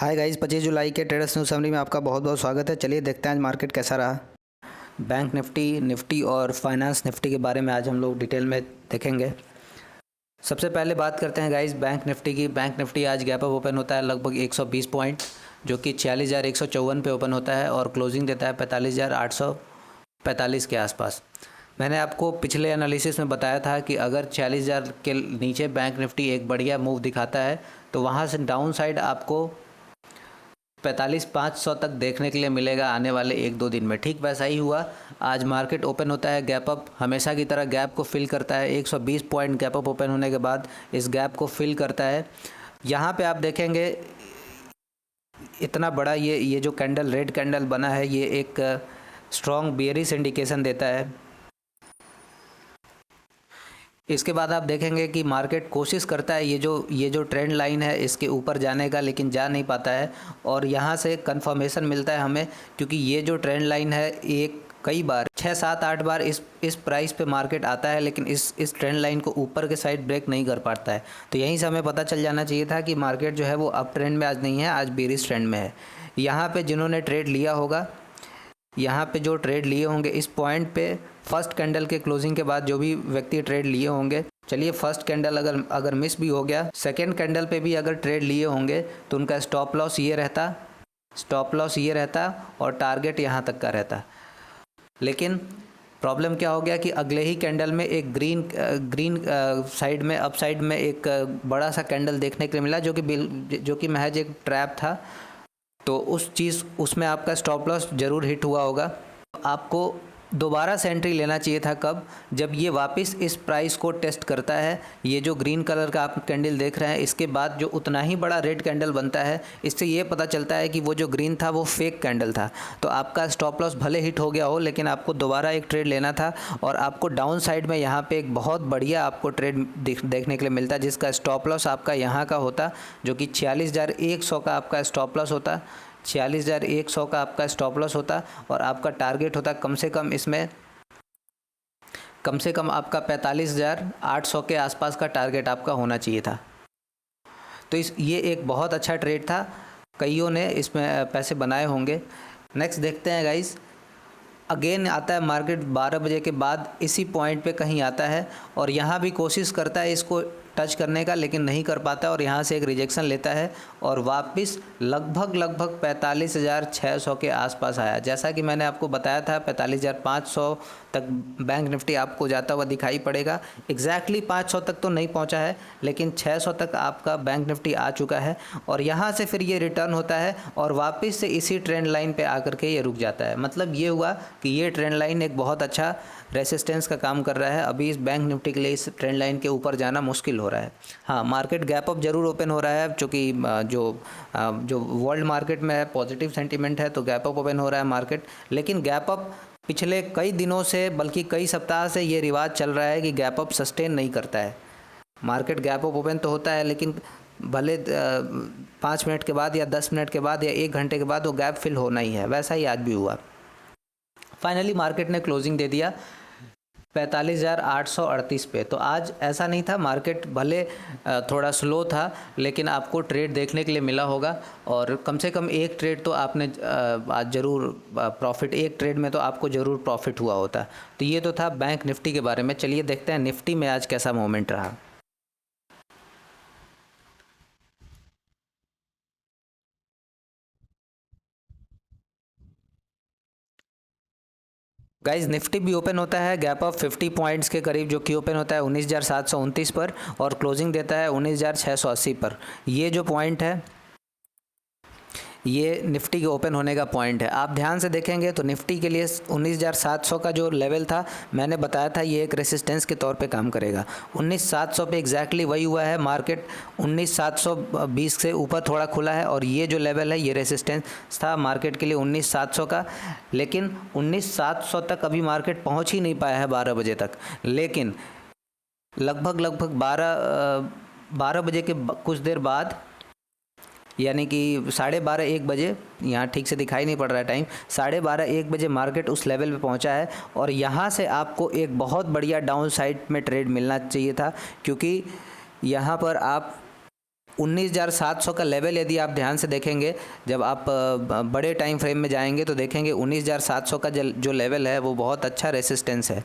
Hi guys, 25 जुलाई के traders news summary में आपका बहुत बहुत स्वागत है। चलिए देखते हैं आज मार्केट कैसा रहा। बैंक निफ्टी और फाइनेंस निफ्टी के बारे में आज हम लोग डिटेल में देखेंगे। सबसे पहले बात करते हैं गाइस बैंक निफ्टी की। बैंक निफ्टी आज गैप अप ओपन होता है लगभग 120 पॉइंट, जो कि 46,154 पे ओपन होता है और क्लोजिंग देता है 45,845 के आसपास। मैंने आपको पिछले एनालिसिस में बताया था कि अगर 40,000 के नीचे बैंक निफ्टी एक बढ़िया मूव दिखाता है तो वहाँ से डाउन साइड आपको 45,500 तक देखने के लिए मिलेगा आने वाले 1-2 दिन में। ठीक वैसा ही हुआ। आज मार्केट ओपन होता है गैप अप, हमेशा की तरह गैप को फिल करता है। 120 पॉइंट गैप अप ओपन होने के बाद इस गैप को फिल करता है। यहाँ पे आप देखेंगे इतना बड़ा ये जो कैंडल, रेड कैंडल बना है, ये एक स्ट्रॉन्ग बेयरिश इंडिकेशन देता है। इसके बाद आप देखेंगे कि मार्केट कोशिश करता है ये जो ट्रेंड लाइन है इसके ऊपर जाने का, लेकिन जा नहीं पाता है। और यहाँ से कंफर्मेशन मिलता है हमें, क्योंकि ये जो ट्रेंड लाइन है एक कई बार 6-7-8 बार इस प्राइस पे मार्केट आता है, लेकिन इस ट्रेंड लाइन को ऊपर के साइड ब्रेक नहीं कर पाता है। तो यहीं से हमें पता चल जाना चाहिए था कि मार्केट जो है वो अप ट्रेंड में आज नहीं है, आज बेरिश ट्रेंड में है। यहाँ पे जिन्होंने ट्रेड लिया होगा, यहाँ पे जो ट्रेड लिए होंगे इस पॉइंट पे फर्स्ट कैंडल के क्लोजिंग के बाद जो भी व्यक्ति ट्रेड लिए होंगे, चलिए फर्स्ट कैंडल अगर मिस भी हो गया, सेकंड कैंडल पे भी अगर ट्रेड लिए होंगे तो उनका स्टॉप लॉस ये रहता और टारगेट यहाँ तक का रहता। लेकिन प्रॉब्लम क्या हो गया कि अगले ही कैंडल में एक ग्रीन साइड में, अप साइड में एक बड़ा सा कैंडल देखने के लिए मिला, जो कि महज एक ट्रैप था। तो उसमें आपका स्टॉप लॉस ज़रूर हिट हुआ होगा। आपको दोबारा से एंट्री लेना चाहिए था कब? जब ये वापस इस प्राइस को टेस्ट करता है। ये जो ग्रीन कलर का आप कैंडल देख रहे हैं, इसके बाद जो उतना ही बड़ा रेड कैंडल बनता है, इससे ये पता चलता है कि वो जो ग्रीन था वो फेक कैंडल था। तो आपका स्टॉप लॉस भले हिट हो गया हो, लेकिन आपको दोबारा एक ट्रेड लेना था और आपको डाउन साइड में यहाँ पे एक बहुत बढ़िया आपको ट्रेड देखने के लिए मिलता, जिसका स्टॉप लॉस आपका यहाँ का होता, जो कि 46,100 का आपका स्टॉप लॉस होता। 46,100 का आपका स्टॉप लॉस होता और आपका टारगेट होता कम से कम आपका 45,800 के आसपास का टारगेट आपका होना चाहिए था। तो ये एक बहुत अच्छा ट्रेड था, कईयों ने इसमें पैसे बनाए होंगे। नेक्स्ट देखते हैं गाइस। अगेन आता है मार्केट 12 बजे के बाद इसी पॉइंट पे कहीं आता है और यहाँ भी कोशिश करता है इसको टच करने का, लेकिन नहीं कर पाता और यहाँ से एक रिजेक्शन लेता है और वापस लगभग 45,600 के आसपास आया। जैसा कि मैंने आपको बताया था 45,500 तक बैंक निफ्टी आपको जाता हुआ दिखाई पड़ेगा। एग्जैक्टली 500 तक तो नहीं पहुँचा है, लेकिन 600 तक आपका बैंक निफ्टी आ चुका है और यहाँ से फिर ये रिटर्न होता है और वापस से इसी ट्रेंड लाइन पे आकर के ये रुक जाता है। मतलब ये हुआ कि ये ट्रेंड लाइन एक बहुत अच्छा रेसिस्टेंस का काम कर रहा है। अभी इस बैंक निफ्टी के लिए इस ट्रेंड लाइन के ऊपर जाना मुश्किल हो रहा है। हाँ, मार्केट गैप अप जरूर ओपन हो रहा है, क्योंकि जो वर्ल्ड मार्केट में है पॉजिटिव सेंटीमेंट है, तो गैप अप ओपन हो रहा है मार्केट। लेकिन गैप अप पिछले कई दिनों से, बल्कि कई सप्ताह से ये रिवाज चल रहा है कि गैप अप सस्टेन नहीं करता है। मार्केट गैप अप ओपन तो होता है, लेकिन भले 5 मिनट के बाद या 10 मिनट के बाद या 1 घंटे के बाद वो गैप फिल होना ही है। वैसा ही आज भी हुआ। फाइनली मार्केट ने क्लोजिंग दे दिया 45,838 पे। तो आज ऐसा नहीं था, मार्केट भले थोड़ा स्लो था, लेकिन आपको ट्रेड देखने के लिए मिला होगा और कम से कम एक ट्रेड तो आपने आज ज़रूर प्रॉफिट, एक ट्रेड में तो आपको ज़रूर प्रॉफिट हुआ होता। तो ये तो था बैंक निफ्टी के बारे में। चलिए देखते हैं निफ्टी में आज कैसा मोमेंट रहा। गाइज निफ्टी भी ओपन होता है गैप ऑफ 50 पॉइंट्स के करीब, जो कि ओपन होता है 19,729 पर और क्लोजिंग देता है 19,680 पर। ये जो पॉइंट है ये निफ्टी के ओपन होने का पॉइंट है। आप ध्यान से देखेंगे तो निफ्टी के लिए 19,700 का जो लेवल था, मैंने बताया था ये एक रेसिस्टेंस के तौर पे काम करेगा। 19,700 पे एग्जैक्टली वही हुआ है। मार्केट 19,720 से ऊपर थोड़ा खुला है और ये जो लेवल है ये रेसिस्टेंस था मार्केट के लिए 19,700 का। लेकिन 19,700 तक अभी मार्केट पहुँच ही नहीं पाया है 12 बजे तक। लेकिन लगभग 12 बजे के कुछ देर बाद, यानी कि 12:30-1 बजे, यहाँ ठीक से दिखाई नहीं पड़ रहा है टाइम, 12:30-1 बजे मार्केट उस लेवल पे पहुँचा है और यहाँ से आपको एक बहुत बढ़िया डाउन साइड में ट्रेड मिलना चाहिए था, क्योंकि यहाँ पर आप 19,700 का लेवल यदि आप ध्यान से देखेंगे, जब आप बड़े टाइम फ्रेम में जाएंगे तो देखेंगे 19,700 का जो लेवल है वो बहुत अच्छा रेसिस्टेंस है।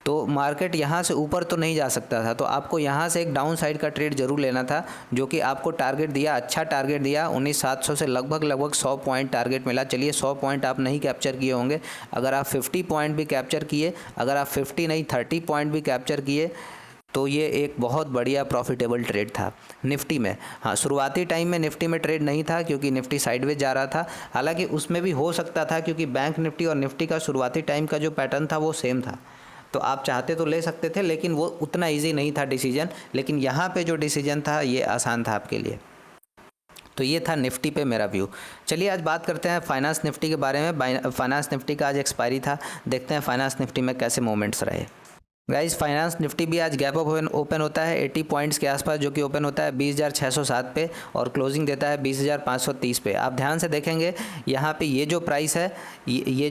तो मार्केट यहाँ से ऊपर तो नहीं जा सकता था, तो आपको यहाँ से एक डाउन साइड का ट्रेड ज़रूर लेना था, जो कि आपको टारगेट दिया, अच्छा टारगेट दिया 19,700 से लगभग 100 पॉइंट टारगेट मिला। चलिए 100 पॉइंट आप नहीं कैप्चर किए होंगे, अगर आप 50 पॉइंट भी कैप्चर किए, अगर आप 50 नहीं 30 पॉइंट भी कैप्चर किए तो ये एक बहुत बढ़िया प्रॉफिटेबल ट्रेड था निफ्टी में। हाँ, शुरुआती टाइम में निफ्टी में ट्रेड नहीं था क्योंकि निफ्टी साइडवेज जा रहा था, हालांकि उसमें भी हो सकता था क्योंकि बैंक निफ्टी और निफ्टी का शुरुआती टाइम का जो पैटर्न था वो सेम था, तो आप चाहते तो ले सकते थे, लेकिन वो उतना इजी नहीं था डिसीजन। लेकिन यहाँ पे जो डिसीजन था ये आसान था आपके लिए। तो ये था निफ्टी पे मेरा व्यू। चलिए आज बात करते हैं फाइनेंस निफ्टी के बारे में। फाइनेंस निफ्टी का आज एक्सपायरी था, देखते हैं फाइनेंस निफ्टी में कैसे मूवमेंट्स रहे। गाइस, फाइनेंस निफ्टी भी आज गैप अप ओपन होता है 80 पॉइंट्स के आसपास, जो कि ओपन होता है 20,607 पे और क्लोजिंग देता है 20,530 पे। आप ध्यान से देखेंगे यहाँ पे ये जो प्राइस है, ये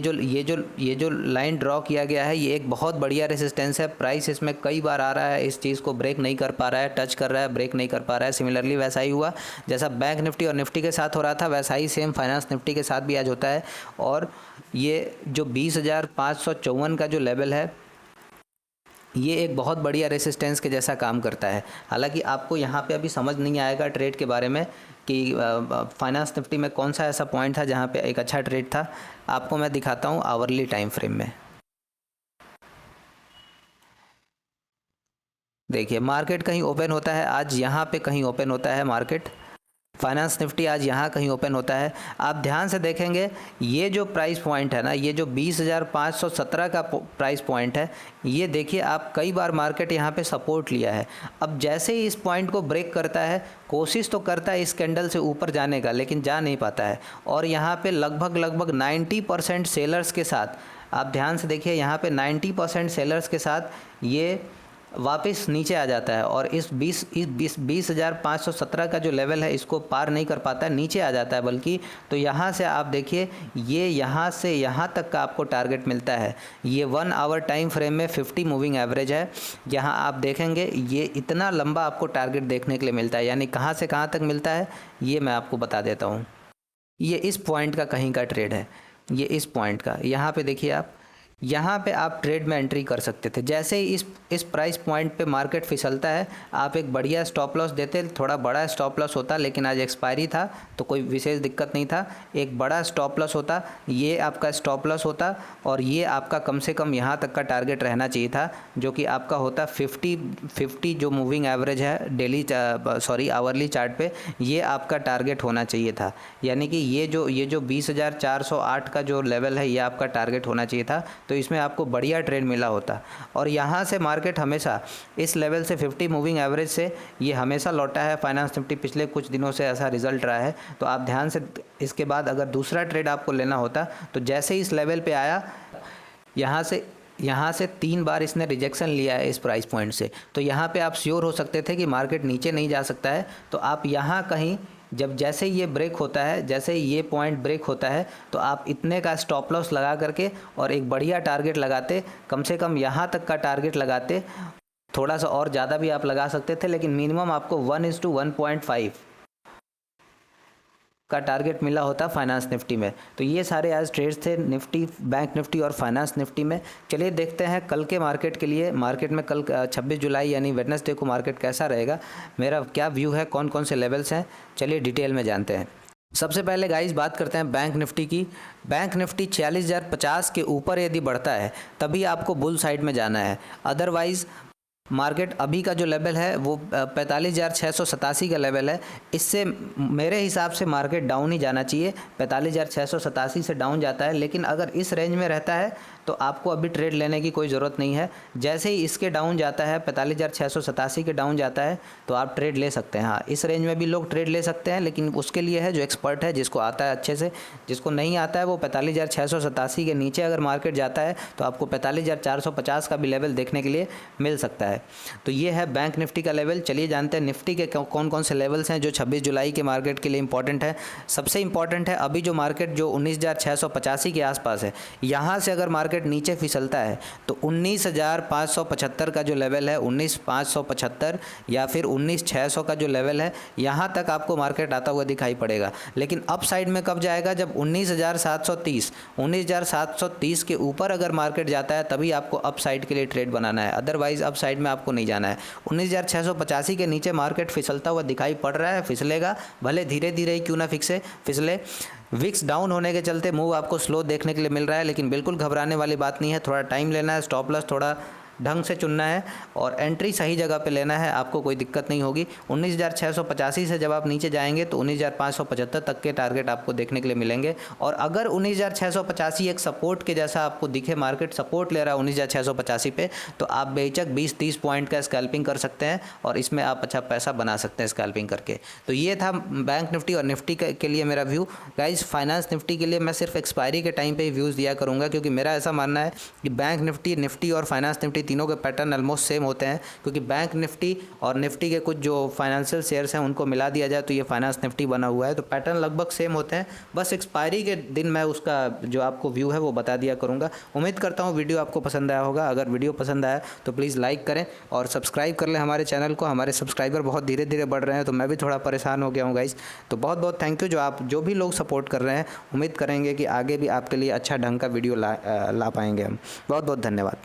जो लाइन ड्रॉ किया गया है, ये एक बहुत बढ़िया रेसिस्टेंस है। प्राइस इसमें कई बार आ रहा है, इस चीज़ को ब्रेक नहीं कर पा रहा है, टच कर रहा है, ब्रेक नहीं कर पा रहा है। सिमिलरली वैसा ही हुआ जैसा बैंक निफ्टी और निफ्टी के साथ हो रहा था, वैसा ही सेम फाइनेंस निफ्टी के साथ भी आज होता है। और ये जो 20,554 का जो लेवल है, ये एक बहुत बढ़िया रेसिस्टेंस के जैसा काम करता है। हालांकि आपको यहाँ पे अभी समझ नहीं आएगा ट्रेड के बारे में कि फाइनेंस निफ्टी में कौन सा ऐसा पॉइंट था जहाँ पे एक अच्छा ट्रेड था। आपको मैं दिखाता हूँ आवरली टाइम फ्रेम में। देखिए मार्केट कहीं ओपन होता है, आज यहाँ पे कहीं ओपन होता है मार्केट। फाइनेंस निफ्टी आज यहाँ कहीं ओपन होता है। आप ध्यान से देखेंगे ये जो प्राइस पॉइंट है ना, ये जो 20,517 का प्राइस पॉइंट है, ये देखिए आप कई बार मार्केट यहाँ पे सपोर्ट लिया है। अब जैसे ही इस पॉइंट को ब्रेक करता है, कोशिश तो करता है इस कैंडल से ऊपर जाने का, लेकिन जा नहीं पाता है। और यहाँ पे लगभग 90% सेलर्स के साथ, आप ध्यान से देखिए यहाँ पे 90% सेलर्स के साथ ये वापस नीचे आ जाता है और इस 20,517 का जो लेवल है इसको पार नहीं कर पाता है, नीचे आ जाता है बल्कि। तो यहाँ से आप देखिए ये यहाँ से यहाँ तक का आपको टारगेट मिलता है। ये 1 आवर टाइम फ्रेम में 50 मूविंग एवरेज है। यहाँ आप देखेंगे ये इतना लंबा आपको टारगेट देखने के लिए मिलता है, यानी कहाँ से कहाँ तक मिलता है ये मैं आपको बता देता हूँ। ये इस पॉइंट का कहीं का ट्रेड है, ये इस पॉइंट का। यहाँ पे देखिए आप, यहाँ पे आप ट्रेड में एंट्री कर सकते थे। जैसे ही इस प्राइस पॉइंट पे मार्केट फिसलता है, आप एक बढ़िया स्टॉप लॉस देते, थोड़ा बड़ा स्टॉप लॉस होता, लेकिन आज एक्सपायरी था तो कोई विशेष दिक्कत नहीं था। एक बड़ा स्टॉप लॉस होता, ये आपका स्टॉप लॉस होता और ये आपका कम से कम यहाँ तक का टारगेट रहना चाहिए था, जो कि आपका होता 50 जो मूविंग एवरेज है डेली आवरली चार्ट पे, ये आपका टारगेट होना चाहिए था। यानी कि ये जो 20,408 का जो लेवल है ये आपका टारगेट होना चाहिए था, तो इसमें आपको बढ़िया ट्रेड मिला होता। और यहाँ से मार्केट हमेशा इस लेवल से 50 मूविंग एवरेज से ये हमेशा लौटा है। फाइनेंस निफ्टी पिछले कुछ दिनों से ऐसा रिजल्ट रहा है। तो आप ध्यान से, इसके बाद अगर दूसरा ट्रेड आपको लेना होता तो जैसे ही इस लेवल पे आया, यहाँ से 3 बार इसने रिजेक्शन लिया है इस प्राइस पॉइंट से, तो यहाँ पे आप श्योर हो सकते थे कि मार्केट नीचे नहीं जा सकता है। तो आप यहाँ कहीं, जब जैसे ही ये ब्रेक होता है, जैसे ही ये पॉइंट ब्रेक होता है, तो आप इतने का स्टॉप लॉस लगा करके और एक बढ़िया टारगेट लगाते, कम से कम यहाँ तक का टारगेट लगाते। थोड़ा सा और ज़्यादा भी आप लगा सकते थे, लेकिन मिनिमम आपको 1:1.5 का टारगेट मिला होता फाइनेंस निफ्टी में। तो ये सारे आज ट्रेड्स थे निफ्टी, बैंक निफ्टी और फाइनेंस निफ्टी में। चलिए देखते हैं कल के मार्केट के लिए। मार्केट में कल 26 जुलाई यानी वेडनेसडे को मार्केट कैसा रहेगा, मेरा क्या व्यू है, कौन कौन से लेवल्स हैं, चलिए डिटेल में जानते हैं। सबसे पहले गाइस बात करते हैं बैंक निफ्टी की। बैंक निफ्टी 46,050 के ऊपर यदि बढ़ता है तभी आपको बुल साइड में जाना है, अदरवाइज़ मार्केट अभी का जो लेवल है वो 45,687 का लेवल है। इससे मेरे हिसाब से मार्केट डाउन ही जाना चाहिए, 45,687 से डाउन जाता है। लेकिन अगर इस रेंज में रहता है तो आपको अभी ट्रेड लेने की कोई ज़रूरत नहीं है। जैसे ही इसके डाउन जाता है, 45,687 के डाउन जाता है, तो आप ट्रेड ले सकते हैं। हाँ, इस रेंज में भी लोग ट्रेड ले सकते हैं, लेकिन उसके लिए है जो एक्सपर्ट है, जिसको आता है अच्छे से। जिसको नहीं आता है वो 45,687 के नीचे अगर मार्केट जाता है तो आपको 45,450 का भी लेवल देखने के लिए मिल सकता है। है। तो ये है बैंक निफ्टी का लेवल। चलिए जानते हैं निफ्टी के कौन कौन से लेवल्स हैं जो 26 जुलाई के मार्केट के लिए इंपॉर्टेंट है। सबसे इंपॉर्टेंट है अभी जो मार्केट जो 19,685 के आसपास है, यहाँ से अगर मार्केट नीचे फिसलता है तो 19,575 का जो लेवल है, 19,575 या फिर 19,600 का जो लेवल है, यहाँ तक आपको मार्केट आता हुआ दिखाई पड़ेगा। लेकिन अप साइड में कब जाएगा? जब 19,730 के ऊपर अगर मार्केट जाता है तभी आपको अप साइड के लिए ट्रेड बनाना है, अदरवाइज़ अप साइड में आपको नहीं जाना है। 19,685 के नीचे मार्केट फिसलता हुआ दिखाई पड़ रहा है, फिसलेगा, भले धीरे धीरे ही क्यों ना फिसले। विक्स डाउन होने के चलते मूव आपको स्लो देखने के लिए मिल रहा है, लेकिन बिल्कुल घबराने वाली बात नहीं है। थोड़ा टाइम लेना है, स्टॉप लॉस थोड़ा ढंग से चुनना है और एंट्री सही जगह पे लेना है, आपको कोई दिक्कत नहीं होगी। 19,685 से जब आप नीचे जाएंगे तो 19,575 तक के टारगेट आपको देखने के लिए मिलेंगे। और अगर 19,685 एक सपोर्ट के जैसा आपको दिखे, मार्केट सपोर्ट ले रहा है 19,685 पे, तो आप बेशक 20-30 पॉइंट का स्कैल्पिंग कर सकते हैं और इसमें आप अच्छा पैसा बना सकते हैं स्कैल्पिंग करके। तो ये था बैंक निफ्टी और निफ्टी के लिए मेरा व्यू। गाइज फाइनेंस निफ्टी के लिए मैं सिर्फ एक्सपायरी के टाइम पे ही व्यूज़ दिया करूँगा, क्योंकि मेरा ऐसा मानना है कि बैंक निफ्टी और फाइनेंस निफ्टी तीनों के पैटर्न ऑलमोस्ट सेम होते हैं, क्योंकि बैंक निफ्टी और निफ्टी के कुछ जो फाइनेंशियल शेयर्स हैं उनको मिला दिया जाए तो ये फाइनेंस निफ्टी बना हुआ है। तो पैटर्न लगभग सेम होते हैं, बस एक्सपायरी के दिन मैं उसका जो आपको व्यू है वो बता दिया करूँगा। उम्मीद करता हूँ वीडियो आपको पसंद आया होगा। अगर वीडियो पसंद आया तो प्लीज़ लाइक करें और सब्सक्राइब कर लें हमारे चैनल को। हमारे सब्सक्राइबर बहुत धीरे धीरे बढ़ रहे हैं, तो मैं भी थोड़ा परेशान हो गया हूँ गाइस। तो बहुत बहुत थैंक यू जो भी लोग सपोर्ट कर रहे हैं। उम्मीद करेंगे कि आगे भी आपके लिए अच्छा ढंग का वीडियो ला पाएंगे हम। बहुत बहुत धन्यवाद।